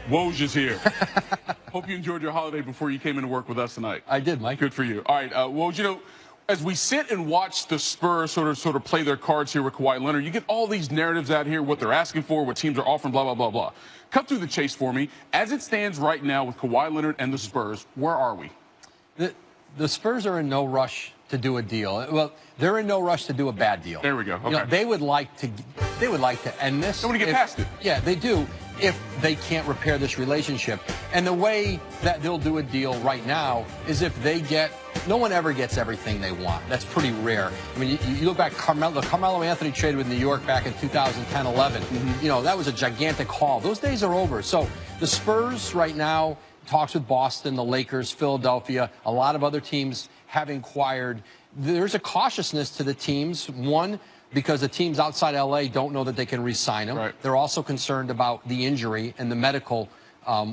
Woj is here. Hope you enjoyed your holiday before you came into work with us tonight. I did, Mike. Good for you. All right, Woj, you know, as we sit and watch the Spurs sort of play their cards here with Kawhi Leonard, you get all these narratives out here, what they're asking for, what teams are offering, blah, blah, blah, blah. Cut through the chase for me. As it stands right now with Kawhi Leonard and the Spurs, where are we? The Spurs are in no rush to do a deal. Well, they're in no rush to do a bad deal. There we go. Okay. You know, they would like to end this. They want to get past it. Yeah, they do, if they can't repair this relationship. And the way that they'll do a deal right now is if they get, no one ever gets everything they want. That's pretty rare. I mean, you look back, Carmelo Anthony traded with New York back in 2010-11. Mm-hmm. You know, that was a gigantic haul. Those days are over. So the Spurs right now, talks with Boston, the Lakers, Philadelphia, a lot of other teams have inquired. There's a cautiousness to the teams. One, because the teams outside L.A. don't know that they can re-sign him. Right. They're also concerned about the injury and the medical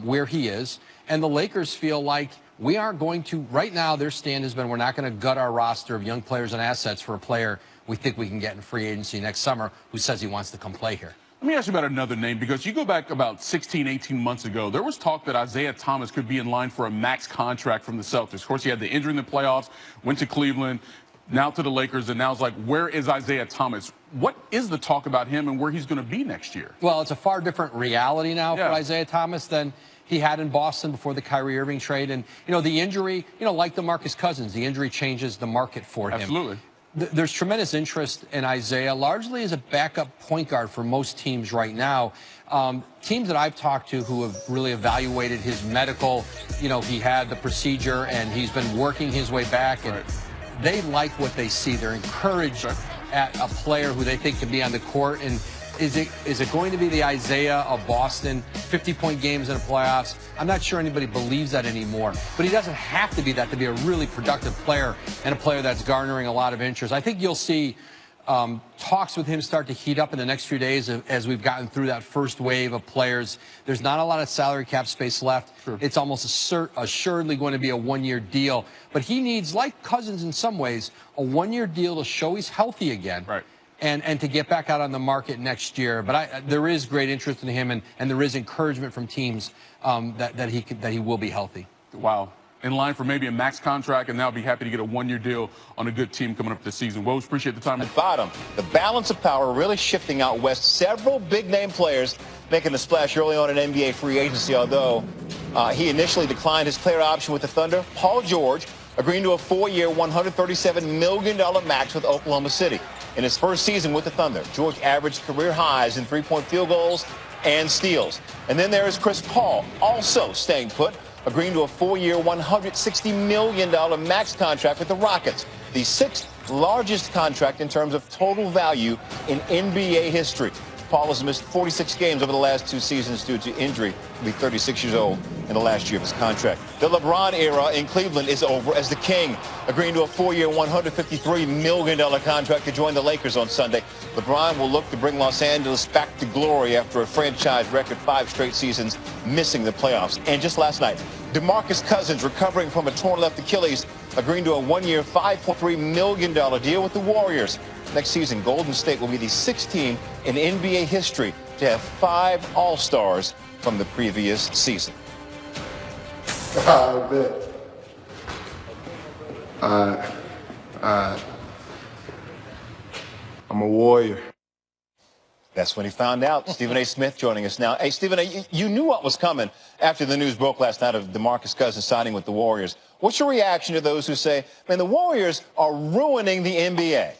where he is. And the Lakers feel like we aren't going to, right now their stand has been we're not going to gut our roster of young players and assets for a player we think we can get in free agency next summer who says he wants to come play here. Let me ask you about another name, because you go back about 16, 18 months ago, there was talk that Isaiah Thomas could be in line for a max contract from the Celtics. Of course, he had the injury in the playoffs, went to Cleveland, now to the Lakers, and now it's like, where is Isaiah Thomas? What is the talk about him and where he's going to be next year? Well, it's a far different reality now for Isaiah Thomas than he had in Boston before the Kyrie Irving trade. And, you know, the injury, you know, like DeMarcus Cousins, the injury changes the market for him. Absolutely. There's tremendous interest in Isaiah, largely as a backup point guard for most teams right now. Teams that I've talked to who have really evaluated his medical, you know, he had the procedure and he's been working his way back, and they like what they see. They're encouraged at a player who they think can be on the court. And is it going to be the Isaiah of Boston, 50-point games in the playoffs? I'm not sure anybody believes that anymore. But he doesn't have to be that to be a really productive player and a player that's garnering a lot of interest. I think you'll see talks with him start to heat up in the next few days as we've gotten through that first wave of players. There's not a lot of salary cap space left. Sure. It's almost assuredly going to be a one-year deal. But he needs, like Cousins in some ways, a one-year deal to show he's healthy again. Right. And to get back out on the market next year. But there is great interest in him, and there is encouragement from teams that he will be healthy. Wow. In line for maybe a max contract, and now be happy to get a one-year deal on a good team coming up this season. Woj, appreciate the time. At bottom, the balance of power really shifting out west. Several big-name players making a splash early on in NBA free agency, although he initially declined his player option with the Thunder. Paul George agreeing to a 4-year, $137 million max with Oklahoma City. In his first season with the Thunder, George averaged career highs in three-point field goals and steals. And then there is Chris Paul, also staying put, agreeing to a 4-year, $160 million max contract with the Rockets, the sixth largest contract in terms of total value in NBA history. Paul has missed 46 games over the last 2 seasons due to injury. He'll be 36 years old in the last year of his contract. The LeBron era in Cleveland is over as the King, agreeing to a 4-year, $153 million contract to join the Lakers on Sunday. LeBron will look to bring Los Angeles back to glory after a franchise record 5 straight seasons missing the playoffs. And just last night, DeMarcus Cousins, recovering from a torn left Achilles, agreeing to a 1-year, $5.3 million deal with the Warriors. Next season, Golden State will be the 6th team in NBA history to have 5 All-Stars from the previous season. I bet. I'm a warrior. That's when he found out. Stephen A. Smith joining us now. Hey, Stephen A., you knew what was coming after the news broke last night of DeMarcus Cousins signing with the Warriors. What's your reaction to those who say, man, the Warriors are ruining the NBA?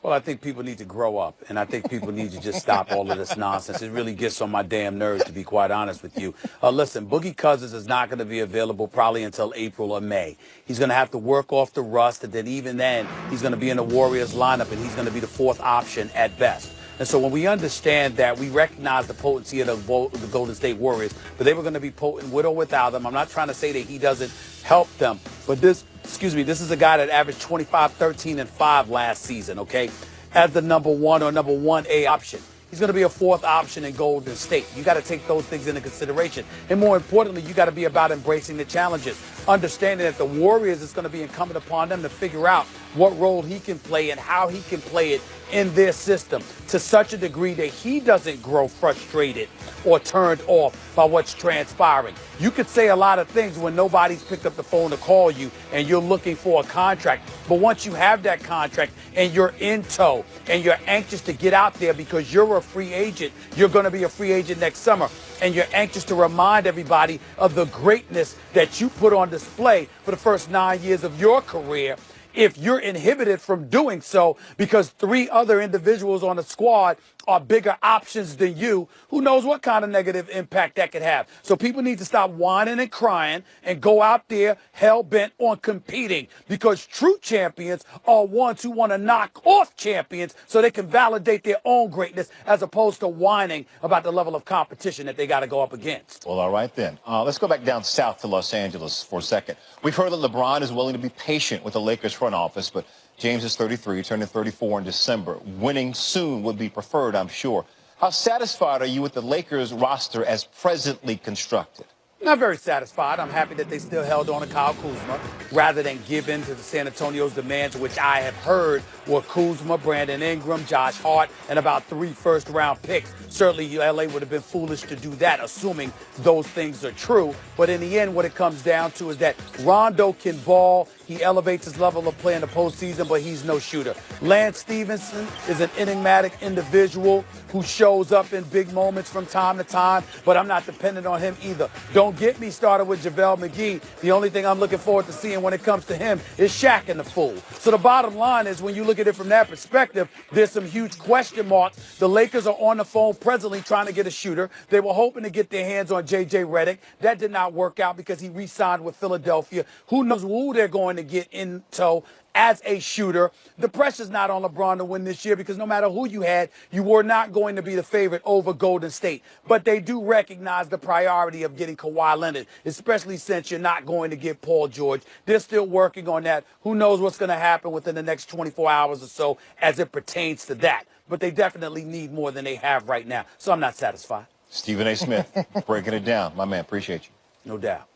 Well, I think people need to grow up, and I think people need to just stop all of this nonsense. It really gets on my damn nerves, to be quite honest with you. Listen, Boogie Cousins is not going to be available probably until April or May. He's going to have to work off the rust, and then even then, he's going to be in the Warriors lineup, and he's going to be the 4th option at best. And so when we understand that, we recognize the potency of the Golden State Warriors, but they were going to be potent with or without them. I'm not trying to say that he doesn't help them, but this is a guy that averaged 25, 13, and 5 last season, okay, as the number 1 or number 1A option. he's going to be a fourth option in Golden State. You got to take those things into consideration. And more importantly, you got to be about embracing the challenges, understanding that the Warriors, it's going to be incumbent upon them to figure out what role he can play and how he can play it in their system to such a degree that he doesn't grow frustrated or turned off by what's transpiring. You could say a lot of things when nobody's picked up the phone to call you and you're looking for a contract. But once you have that contract and you're in tow and you're anxious to get out there because you're a free agent, you're going to be a free agent next summer, and you're anxious to remind everybody of the greatness that you put on display for the first 9 years of your career, if you're inhibited from doing so because 3 other individuals on the squad are bigger options than you, who knows what kind of negative impact that could have. So people need to stop whining and crying and go out there hell-bent on competing, because true champions are ones who want to knock off champions so they can validate their own greatness, as opposed to whining about the level of competition that they got to go up against. Well, all right then. Let's go back down south to Los Angeles for a second. We've heard that LeBron is willing to be patient with the Lakers front office, but James is 33, turning 34 in December. Winning soon would be preferred, I'm sure. How satisfied are you with the Lakers roster as presently constructed? Not very satisfied. I'm happy that they still held on to Kyle Kuzma rather than give in to the San Antonio's demands, which I have heard were Kuzma, Brandon Ingram, Josh Hart, and about 3 first-round picks. Certainly, LA would have been foolish to do that, assuming those things are true. But in the end, what it comes down to is that Rondo can ball. He elevates his level of play in the postseason, but he's no shooter. Lance Stevenson is an enigmatic individual who shows up in big moments from time to time, but I'm not dependent on him either. Don't get me started with JaVale McGee. The only thing I'm looking forward to seeing when it comes to him is Shaq and the fool. So the bottom line is, when you look at it from that perspective, there's some huge question marks. The Lakers are on the phone presently trying to get a shooter. They were hoping to get their hands on J.J. Redick. That did not work out because he re-signed with Philadelphia. Who knows who they're going to get in tow as a shooter. The pressure's not on LeBron to win this year, because no matter who you had, you were not going to be the favorite over Golden State. But they do recognize the priority of getting Kawhi Leonard, especially since you're not going to get Paul George. They're still working on that. Who knows what's going to happen within the next 24 hours or so as it pertains to that. But they definitely need more than they have right now. So I'm not satisfied. Stephen A. Smith, breaking it down. My man, appreciate you. No doubt.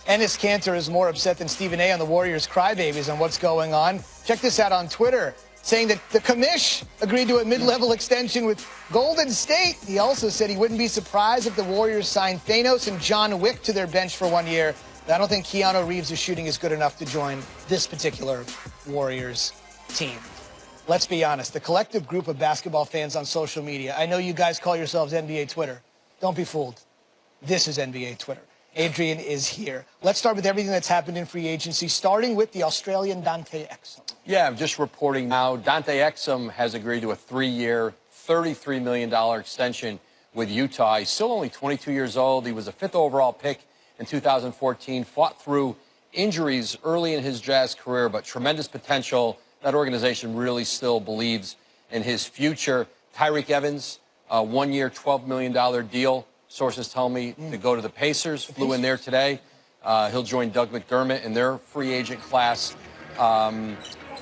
Enes Kanter is more upset than Stephen A. on the Warriors' crybabies on what's going on. Check this out on Twitter, saying that the commish agreed to a mid-level extension with Golden State. He also said he wouldn't be surprised if the Warriors signed Thanos and John Wick to their bench for 1 year. But I don't think Keanu Reeves' shooting is good enough to join this particular Warriors team. Let's be honest, the collective group of basketball fans on social media, I know you guys call yourselves NBA Twitter. Don't be fooled. This is NBA Twitter. Adrian is here. Let's start with everything that's happened in free agency, starting with the Australian Dante Exum. Yeah, I'm just reporting now. Dante Exum has agreed to a 3-year, $33 million extension with Utah. He's still only 22 years old. He was a 5th overall pick in 2014, fought through injuries early in his Jazz career, but tremendous potential. That organization really still believes in his future. Tyreke Evans, a 1-year, $12 million deal. Sources tell me to go to the Pacers. Flew in there today. He'll join Doug McDermott in their free agent class.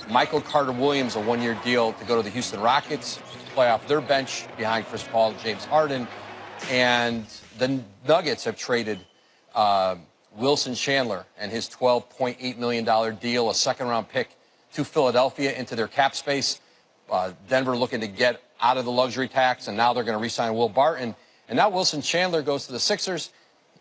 Michael Carter-Williams, a 1-year deal to go to the Houston Rockets, play off their bench behind Chris Paul, James Harden. And the Nuggets have traded Wilson Chandler and his $12.8 million deal, a 2nd-round pick, to Philadelphia into their cap space. Denver looking to get out of the luxury tax, and now they're going to re-sign Will Barton. And now Wilson Chandler goes to the Sixers.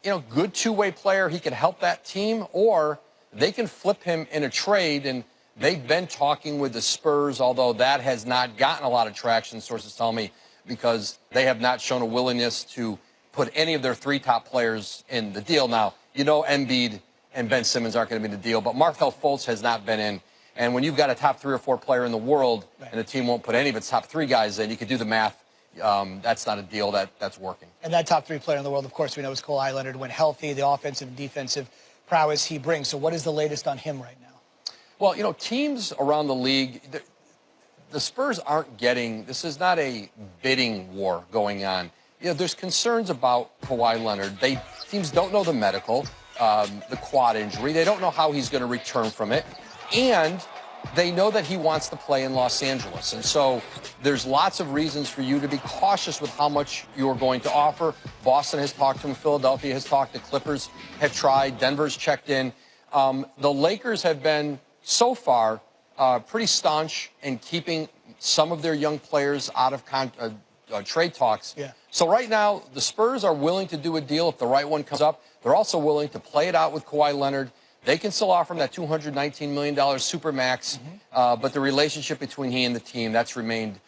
You know, good two-way player. He can help that team, or they can flip him in a trade. And they've been talking with the Spurs, although that has not gotten a lot of traction, sources tell me, because they have not shown a willingness to put any of their 3 top players in the deal. Now, you know Embiid and Ben Simmons aren't going to be in the deal, but Markelle Fultz has not been in. And when you've got a top 3 or 4 player in the world, and the team won't put any of its top 3 guys in, you can do the math. That's not a deal that's working. And that top 3 player in the world, of course, we know is Kawhi Leonard. When healthy, the offensive and defensive prowess he brings. So what is the latest on him right now? Well, you know, teams around the league, the Spurs aren't getting, this is not a bidding war going on. You know, there's concerns about Kawhi Leonard. Teams don't know the medical, the quad injury. They don't know how he's going to return from it. And they know that he wants to play in Los Angeles. And so there's lots of reasons for you to be cautious with how much you're going to offer. Boston has talked to him. Philadelphia has talked. The Clippers have tried. Denver's checked in. The Lakers have been, so far, pretty staunch in keeping some of their young players out of trade talks. Yeah. So right now, the Spurs are willing to do a deal if the right one comes up. They're also willing to play it out with Kawhi Leonard. They can still offer him that $219 million supermax, but the relationship between he and the team, that's remained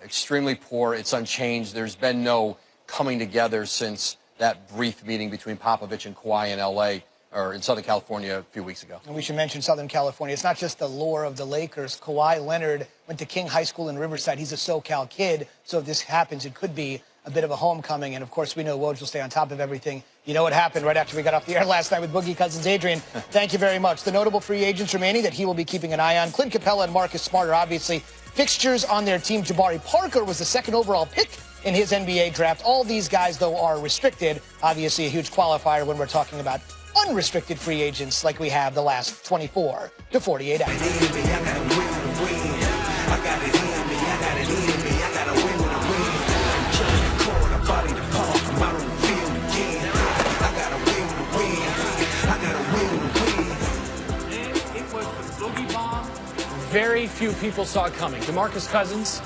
extremely poor. It's unchanged. There's been no coming together since that brief meeting between Popovich and Kawhi in L.A., or in Southern California a few weeks ago. And we should mention Southern California. It's not just the lore of the Lakers. Kawhi Leonard went to King High School in Riverside. He's a SoCal kid, so if this happens, it could be a bit of a homecoming. And, of course, we know Woj will stay on top of everything. You know what happened right after we got off the air last night with Boogie Cousins. Adrian, thank you very much. The notable free agents remaining that he will be keeping an eye on: Clint Capella and Marcus Smart are obviously fixtures on their team. Jabari Parker was the second overall pick in his NBA draft. All these guys, though, are restricted. Obviously, a huge qualifier when we're talking about unrestricted free agents like we have the last 24 to 48 hours. Very few people saw it coming. DeMarcus Cousins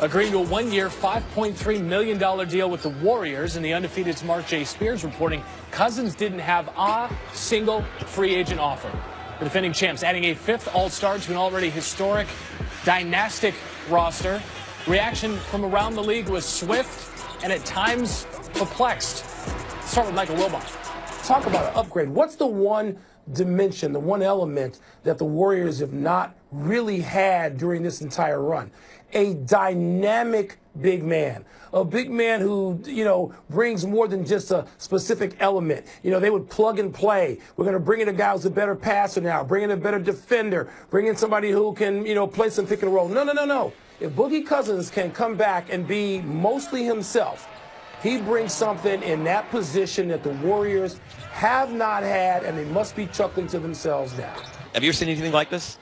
agreeing to a one-year, $5.3 million deal with the Warriors, and the undefeated's Mark J. Spears reporting Cousins didn't have a single free agent offer. The defending champs adding a fifth All-Star to an already historic, dynastic roster. Reaction from around the league was swift and at times perplexed. Start with Michael Wilbon. Talk about an upgrade. What's the one dimension, the one element that the Warriors have not really had during this entire run? A dynamic big man. A big man who, brings more than just a specific element. They would plug and play. We're going to bring in a guy who's a better passer now, bring in a better defender, bring in somebody who can, play some pick and roll. No. If Boogie Cousins can come back and be mostly himself, he brings something in that position that the Warriors have not had, and they must be chuckling to themselves now. Have you ever seen anything like this?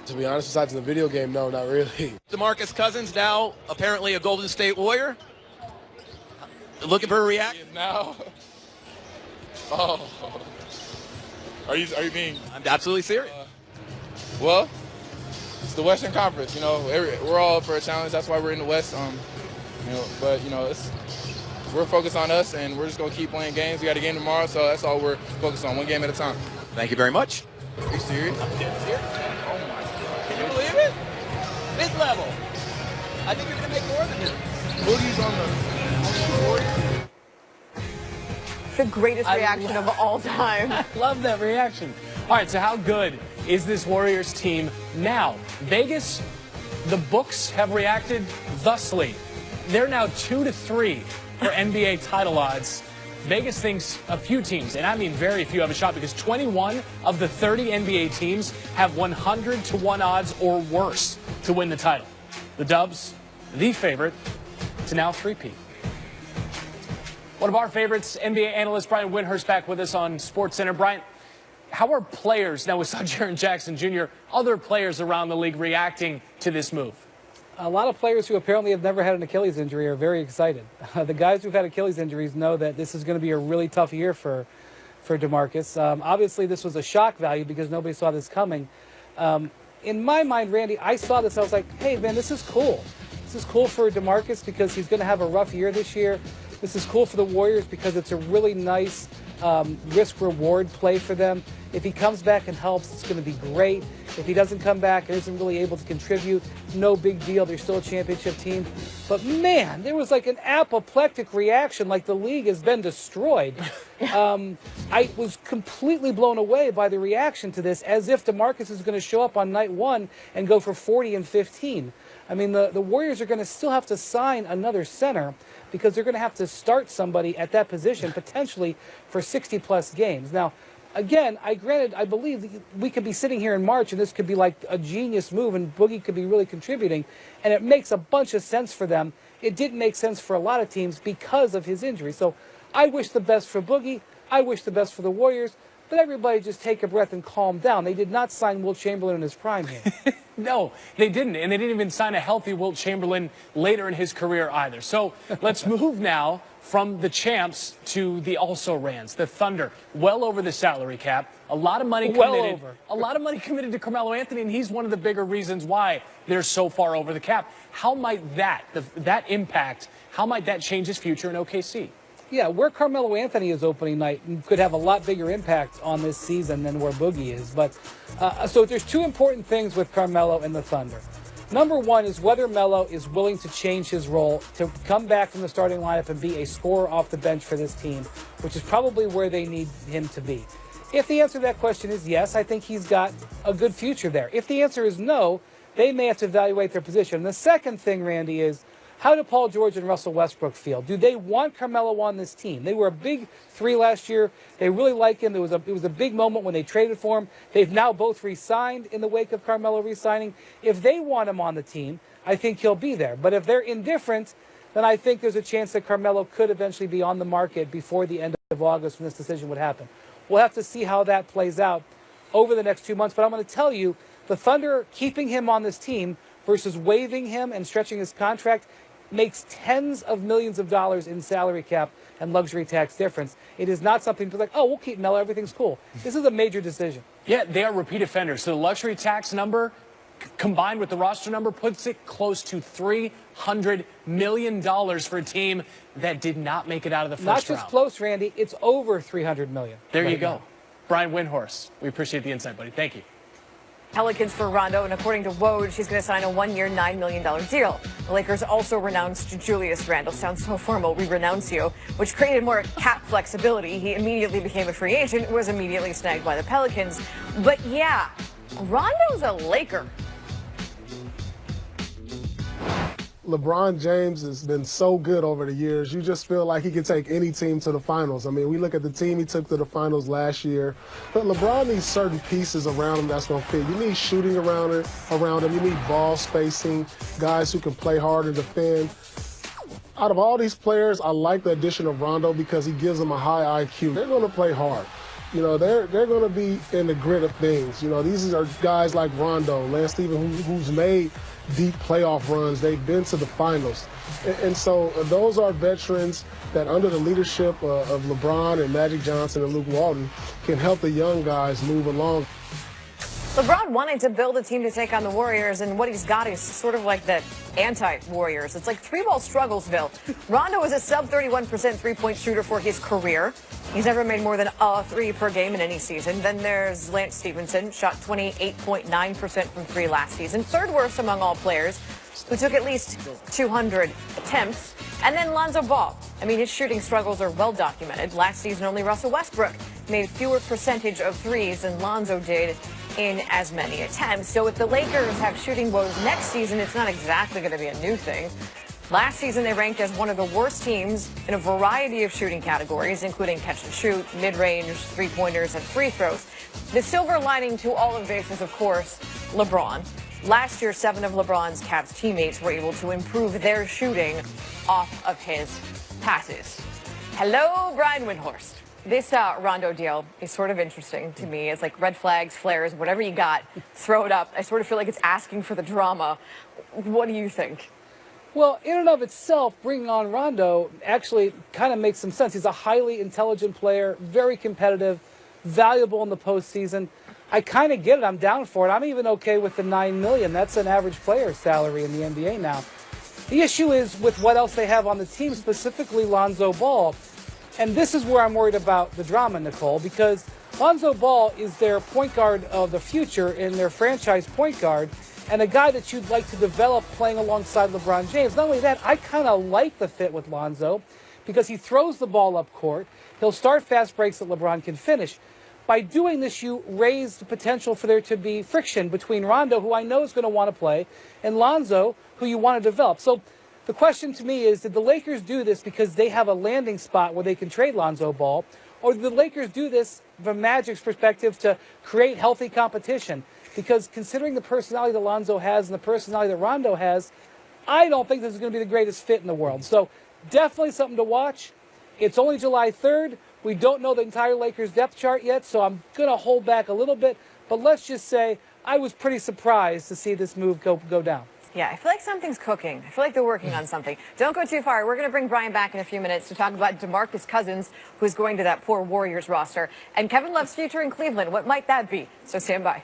To be honest, besides in the video game, no, not really. DeMarcus Cousins now apparently a Golden State Warrior. Looking for a reaction? Now? Oh. Are you being... I'm absolutely serious. Well, it's the Western Conference, we're all up for a challenge. That's why we're in the West. We're focused on us, and we're just going to keep playing games. We got a game tomorrow, so that's all we're focused on, one game at a time. Thank you very much. Are you serious? I'm dead serious. Oh, my God. Can you believe it? Mid-level. I think you're going to make more than this. Boogie's on the Warriors. The greatest reaction of all time. I love that reaction. All right, so how good is this Warriors team now? Vegas, the books have reacted thusly. They're now 2-3 for NBA title odds. Vegas thinks a few teams, and I mean very few, have a shot because 21 of the 30 NBA teams have 100-1 odds or worse to win the title. The Dubs, the favorite, to now three-peat. One of our favorites, NBA analyst Brian Windhurst, back with us on SportsCenter. Brian, how are players, now we saw Jaren Jackson Jr., other players around the league reacting to this move? A lot of players who apparently have never had an Achilles injury are very excited. The guys who've had Achilles injuries know that this is going to be a really tough year for DeMarcus. Obviously, this was a shock value because nobody saw this coming. In my mind, Randy, I saw this. I was like, hey, man, this is cool. This is cool for DeMarcus because he's going to have a rough year this year. This is cool for the Warriors because it's a really nice risk-reward play for them. If he comes back and helps, it's going to be great. If he doesn't come back and isn't really able to contribute, no big deal. They're still a championship team. But, man, there was like an apoplectic reaction, like the league has been destroyed. I was completely blown away by the reaction to this, as if DeMarcus is going to show up on night one and go for 40 and 15. I mean, the Warriors are going to still have to sign another center because they're going to have to start somebody at that position potentially for 60-plus games. Now, again, I believe we could be sitting here in March and this could be like a genius move and Boogie could be really contributing, and it makes a bunch of sense for them. It didn't make sense for a lot of teams because of his injury. So I wish the best for Boogie. I wish the best for the Warriors. But everybody just take a breath and calm down. They did not sign Wilt Chamberlain in his prime here. No, they didn't. And they didn't even sign a healthy Wilt Chamberlain later in his career either. So let's move now from the champs to the also-rans, the Thunder, well over the salary cap. A lot of money committed. A lot of money committed to Carmelo Anthony, and he's one of the bigger reasons why they're so far over the cap. How might that impact, how might that change his future in OKC? Yeah, where Carmelo Anthony is opening night could have a lot bigger impact on this season than where Boogie is. But so there's two important things with Carmelo and the Thunder. Number one is whether Melo is willing to change his role to come back from the starting lineup and be a scorer off the bench for this team, which is probably where they need him to be. If the answer to that question is yes, I think he's got a good future there. If the answer is no, they may have to evaluate their position. And the second thing, Randy, is how do Paul George and Russell Westbrook feel? Do they want Carmelo on this team? They were a big three last year. They really like him. It was a big moment when they traded for him. They've now both re-signed in the wake of Carmelo re-signing. If they want him on the team, I think he'll be there. But if they're indifferent, then I think there's a chance that Carmelo could eventually be on the market before the end of August when this decision would happen. We'll have to see how that plays out over the next 2 months. But I'm going to tell you, the Thunder keeping him on this team versus waiving him and stretching his contract makes tens of millions of dollars in salary cap and luxury tax difference. It is not something to like, oh, we'll keep Melo, everything's cool. This is a major decision. Yeah, they are repeat offenders. So the luxury tax number combined with the roster number puts it close to $300 million for a team that did not make it out of the first round. Not just close, Randy. It's over $300 million. There you go. Brian Windhorst, we appreciate the insight, buddy. Thank you. Pelicans for Rondo, and according to Woj, she's going to sign a one-year, $9 million deal. The Lakers also renounced Julius Randle. Sounds so formal. We renounce you, which created more cap flexibility. He immediately became a free agent, was immediately snagged by the Pelicans. But yeah, Rondo's a Laker. LeBron James has been so good over the years. You just feel like he could take any team to the finals. I mean, we look at the team he took to the finals last year. But LeBron needs certain pieces around him that's going to fit. You need shooting around him. You need ball spacing, guys who can play hard and defend. Out of all these players, I like the addition of Rondo because he gives them a high IQ. They're going to play hard. You know, they're going to be in the grit of things. You know, these are guys like Rondo, Lance Stephenson, who's made deep playoff runs. They've been to the finals. And so those are veterans that under the leadership of LeBron and Magic Johnson and Luke Walton can help the young guys move along. LeBron wanted to build a team to take on the Warriors, and what he's got is sort of like the anti-Warriors. It's like three-ball strugglesville. Rondo is a sub-31% three-point shooter for his career. He's never made more than a three per game in any season. Then there's Lance Stephenson, shot 28.9% from three last season, third worst among all players, who took at least 200 attempts. And then Lonzo Ball. I mean, his shooting struggles are well documented. Last season, only Russell Westbrook made fewer percentage of threes than Lonzo did in as many attempts. So if the Lakers have shooting woes next season, it's not exactly going to be a new thing. Last season, they ranked as one of the worst teams in a variety of shooting categories, including catch and shoot, mid-range, three-pointers, and free throws. The silver lining to all of this is, of course, LeBron. Last year, 7 of LeBron's Cavs teammates were able to improve their shooting off of his passes. Hello, Brian Windhorst. This Rondo deal is sort of interesting to me. It's like red flags, flares, whatever you got, throw it up. I sort of feel like it's asking for the drama. What do you think? Well, in and of itself, bringing on Rondo actually kind of makes some sense. He's a highly intelligent player, very competitive, valuable in the postseason. I kind of get it. I'm down for it. I'm even okay with the $9 million. That's an average player's salary in the NBA now. The issue is with what else they have on the team, specifically Lonzo Ball. And this is where I'm worried about the drama, Nicole, because Lonzo Ball is their point guard of the future and their franchise point guard, and a guy that you'd like to develop playing alongside LeBron James. Not only that, I kind of like the fit with Lonzo because he throws the ball up court. He'll start fast breaks that LeBron can finish. By doing this, you raise the potential for there to be friction between Rondo, who I know is going to want to play, and Lonzo, who you want to develop. So the question to me is, did the Lakers do this because they have a landing spot where they can trade Lonzo Ball, or did the Lakers do this from Magic's perspective to create healthy competition? Because considering the personality that Lonzo has and the personality that Rondo has, I don't think this is going to be the greatest fit in the world. So definitely something to watch. It's only July 3rd. We don't know the entire Lakers depth chart yet, so I'm going to hold back a little bit. But let's just say I was pretty surprised to see this move go down. Yeah, I feel like something's cooking. I feel like they're working on something. Don't go too far. We're going to bring Brian back in a few minutes to talk about DeMarcus Cousins, who's going to that poor Warriors roster, and Kevin Love's future in Cleveland. What might that be? So stand by.